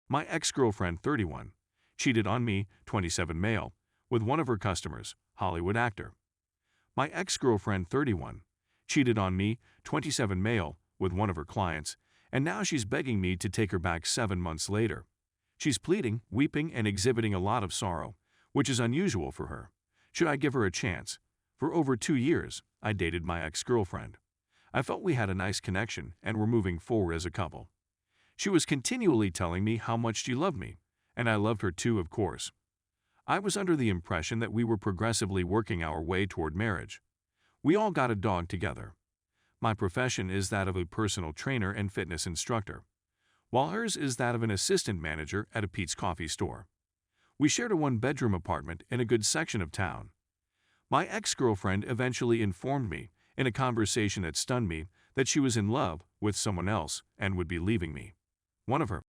My ex-girlfriend, 31, cheated on me, 27 male, with one of her customers, Hollywood actor. My ex-girlfriend, 31, cheated on me, 27 male, with one of her clients, and now she's begging me to take her back 7 months later. She's pleading, weeping, and exhibiting a lot of sorrow, which is unusual for her. Should I give her a chance? For over 2 years, I dated my ex-girlfriend. I felt we had a nice connection and were moving forward as a couple. She was continually telling me how much she loved me, and I loved her too, of course. I was under the impression that we were progressively working our way toward marriage. We all got a dog together. My profession is that of a personal trainer and fitness instructor, while hers is that of an assistant manager at a Pete's coffee store. We shared a one-bedroom apartment in a good section of town. My ex-girlfriend eventually informed me, in a conversation that stunned me, that she was in love with someone else and would be leaving me. One of her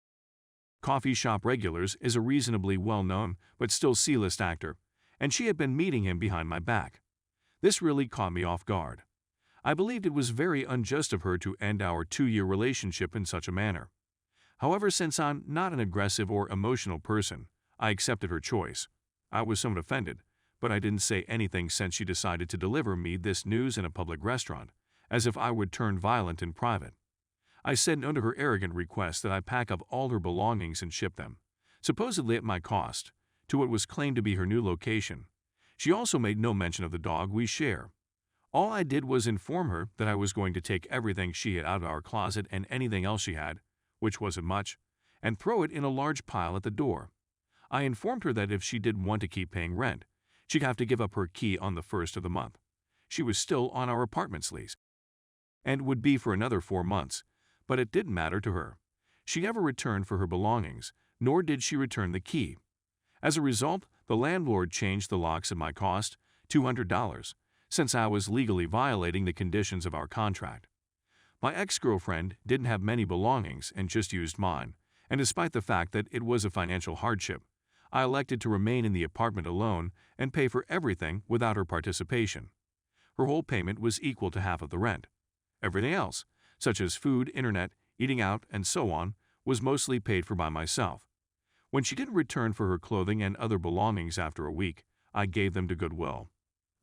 coffee shop regulars is a reasonably well-known but still C-list actor, and she had been meeting him behind my back. This really caught me off guard. I believed it was very unjust of her to end our 2-year relationship in such a manner. However, since I'm not an aggressive or emotional person, I accepted her choice. I was somewhat offended, but I didn't say anything since she decided to deliver me this news in a public restaurant, as if I would turn violent in private. I said no to her arrogant request that I pack up all her belongings and ship them, supposedly at my cost, to what was claimed to be her new location. She also made no mention of the dog we share. All I did was inform her that I was going to take everything she had out of our closet and anything else she had, which wasn't much, and throw it in a large pile at the door. I informed her that if she did want to keep paying rent, she'd have to give up her key on the 1st of the month. She was still on our apartment's lease, and would be for another 4 months, but it didn't matter to her. She never returned for her belongings, nor did she return the key. As a result, the landlord changed the locks at my cost, $200, since I was legally violating the conditions of our contract. My ex-girlfriend didn't have many belongings and just used mine, and despite the fact that it was a financial hardship, I elected to remain in the apartment alone and pay for everything without her participation. Her whole payment was equal to half of the rent. Everything else, such as food, internet, eating out, and so on, was mostly paid for by myself. When she didn't return for her clothing and other belongings after a week, I gave them to Goodwill.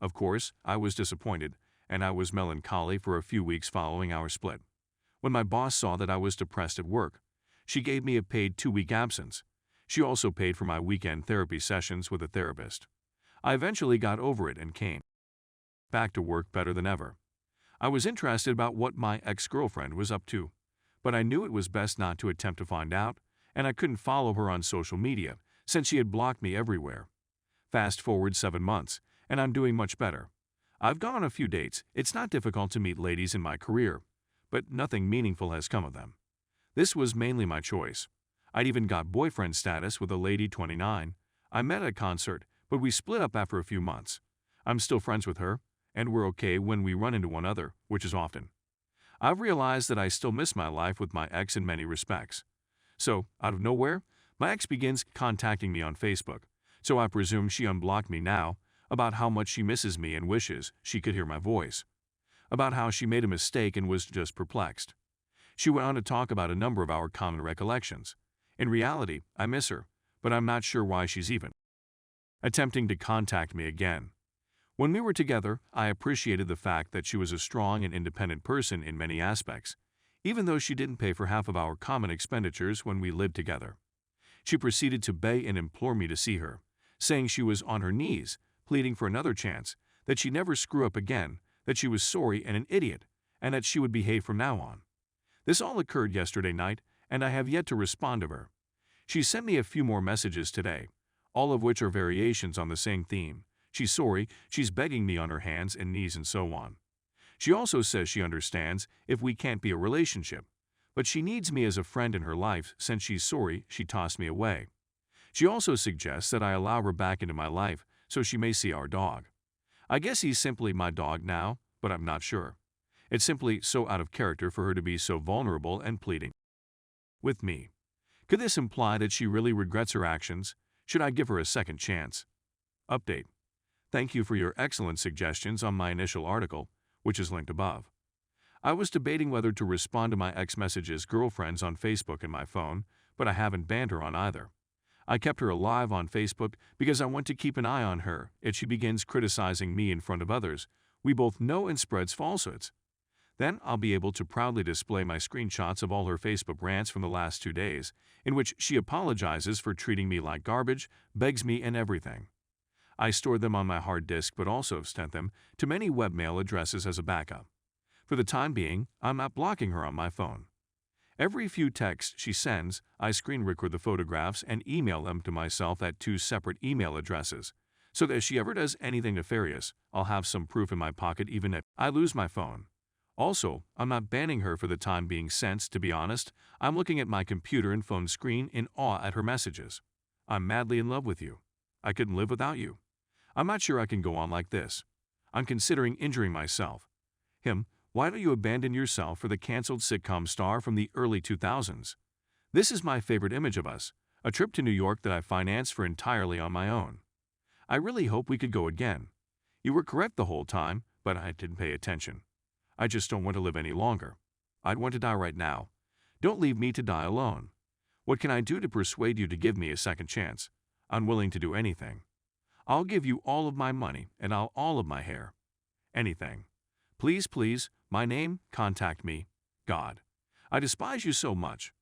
Of course, I was disappointed, and I was melancholy for a few weeks following our split. When my boss saw that I was depressed at work, she gave me a paid 2-week absence. She also paid for my weekend therapy sessions with a therapist. I eventually got over it and came back to work better than ever. I was interested about what my ex-girlfriend was up to, but I knew it was best not to attempt to find out, and I couldn't follow her on social media since she had blocked me everywhere. Fast forward 7 months, and I'm doing much better. I've gone on a few dates. It's not difficult to meet ladies in my career, but nothing meaningful has come of them. This was mainly my choice. I'd even got boyfriend status with a lady 29. I met at a concert, but we split up after a few months. I'm still friends with her, and we're okay when we run into one another, which is often. I've realized that I still miss my life with my ex in many respects. So, out of nowhere, my ex begins contacting me on Facebook, so I presume she unblocked me now, about how much she misses me and wishes she could hear my voice, about how she made a mistake and was just perplexed. She went on to talk about a number of our common recollections. In reality, I miss her, but I'm not sure why she's even attempting to contact me again. When we were together, I appreciated the fact that she was a strong and independent person in many aspects, even though she didn't pay for half of our common expenditures when we lived together. She proceeded to beg and implore me to see her, saying she was on her knees, pleading for another chance, that she'd never screw up again, that she was sorry and an idiot, and that she would behave from now on. This all occurred yesterday night, and I have yet to respond to her. She sent me a few more messages today, all of which are variations on the same theme. She's sorry, she's begging me on her hands and knees and so on. She also says she understands if we can't be a relationship, but she needs me as a friend in her life since she's sorry she tossed me away. She also suggests that I allow her back into my life so she may see our dog. I guess he's simply my dog now, but I'm not sure. It's simply so out of character for her to be so vulnerable and pleading with me. Could this imply that she really regrets her actions? Should I give her a second chance? Update. Thank you for your excellent suggestions on my initial article, which is linked above. I was debating whether to respond to my ex-messages girlfriends on Facebook and my phone, but I haven't banned her on either. I kept her alive on Facebook because I want to keep an eye on her if she begins criticizing me in front of others we both know and spreads falsehoods. Then I'll be able to proudly display my screenshots of all her Facebook rants from the last 2 days, in which she apologizes for treating me like garbage, begs me, and everything. I stored them on my hard disk but also sent them to many webmail addresses as a backup. For the time being, I'm not blocking her on my phone. Every few texts she sends, I screen record the photographs and email them to myself at 2 separate email addresses, so that if she ever does anything nefarious, I'll have some proof in my pocket even if I lose my phone. Also, I'm not banning her for the time being since, to be honest, I'm looking at my computer and phone screen in awe at her messages. I'm madly in love with you. I couldn't live without you. I'm not sure I can go on like this. I'm considering injuring myself. Him, why don't you abandon yourself for the canceled sitcom star from the early 2000s? This is my favorite image of us, a trip to New York that I financed for entirely on my own. I really hope we could go again. You were correct the whole time, but I didn't pay attention. I just don't want to live any longer. I'd want to die right now. Don't leave me to die alone. What can I do to persuade you to give me a second chance? I'm willing to do anything. I'll give you all of my money and all of my hair. Anything. Please, please, my name, contact me. God. I despise you so much.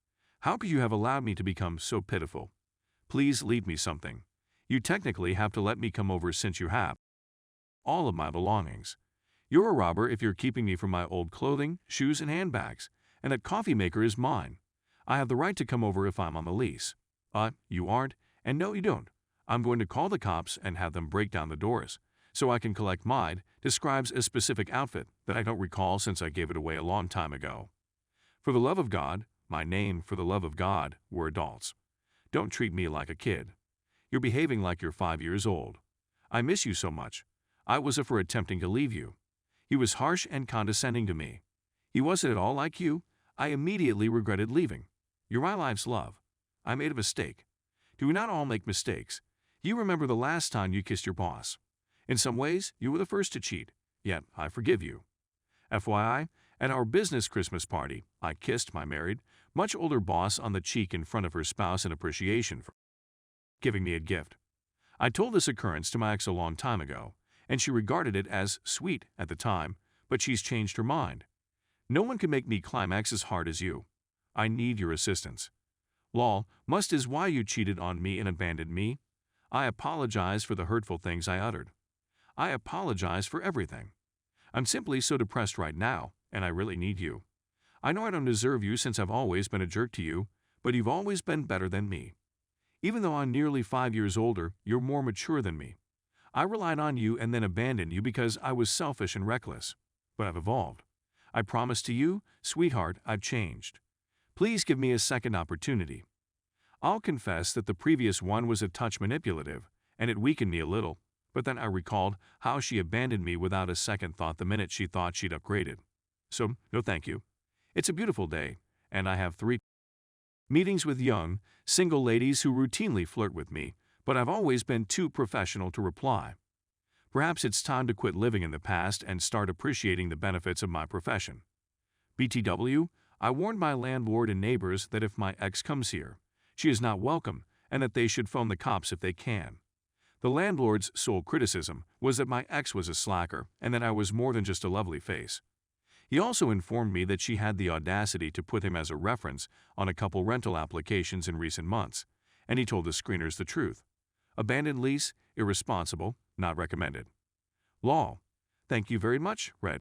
How could you have allowed me to become so pitiful? Please leave me something. You technically have to let me come over since you have all of my belongings. You're a robber if you're keeping me from my old clothing, shoes, and handbags, and that coffee maker is mine. I have the right to come over if I'm on the lease. You aren't, and no, you don't. I'm going to call the cops and have them break down the doors, so I can collect mine. Describes a specific outfit that I don't recall since I gave it away a long time ago. For the love of God, my name, for the love of God, we're adults. Don't treat me like a kid. You're behaving like you're 5 years old. I miss you so much. I was for attempting to leave you. He was harsh and condescending to me. He wasn't at all like you. I immediately regretted leaving. You're my life's love. I made a mistake. Do we not all make mistakes? You remember the last time you kissed your boss. In some ways, you were the first to cheat, yet I forgive you. FYI, at our business Christmas party, I kissed my married, much older boss on the cheek in front of her spouse in appreciation for giving me a gift. I told this occurrence to my ex a long time ago, and she regarded it as sweet at the time, but she's changed her mind. No one can make me climax as hard as you. I need your assistance. Lol, must is why you cheated on me and abandoned me. I apologize for the hurtful things I uttered. I apologize for everything. I'm simply so depressed right now, and I really need you. I know I don't deserve you since I've always been a jerk to you, but you've always been better than me. Even though I'm nearly 5 years older, you're more mature than me. I relied on you and then abandoned you because I was selfish and reckless. But I've evolved. I promise to you, sweetheart, I've changed. Please give me a second opportunity. I'll confess that the previous one was a touch manipulative, and it weakened me a little, but then I recalled how she abandoned me without a second thought the minute she thought she'd upgraded. So, no thank you. It's a beautiful day, and I have 3 meetings with young, single ladies who routinely flirt with me, but I've always been too professional to reply. Perhaps it's time to quit living in the past and start appreciating the benefits of my profession. BTW, I warned my landlord and neighbors that if my ex comes here, she is not welcome and that they should phone the cops if they can. The landlord's sole criticism was that my ex was a slacker and that I was more than just a lovely face. He also informed me that she had the audacity to put him as a reference on a couple rental applications in recent months, and he told the screeners the truth. Abandoned lease, irresponsible, not recommended. Law. Thank you very much, Red.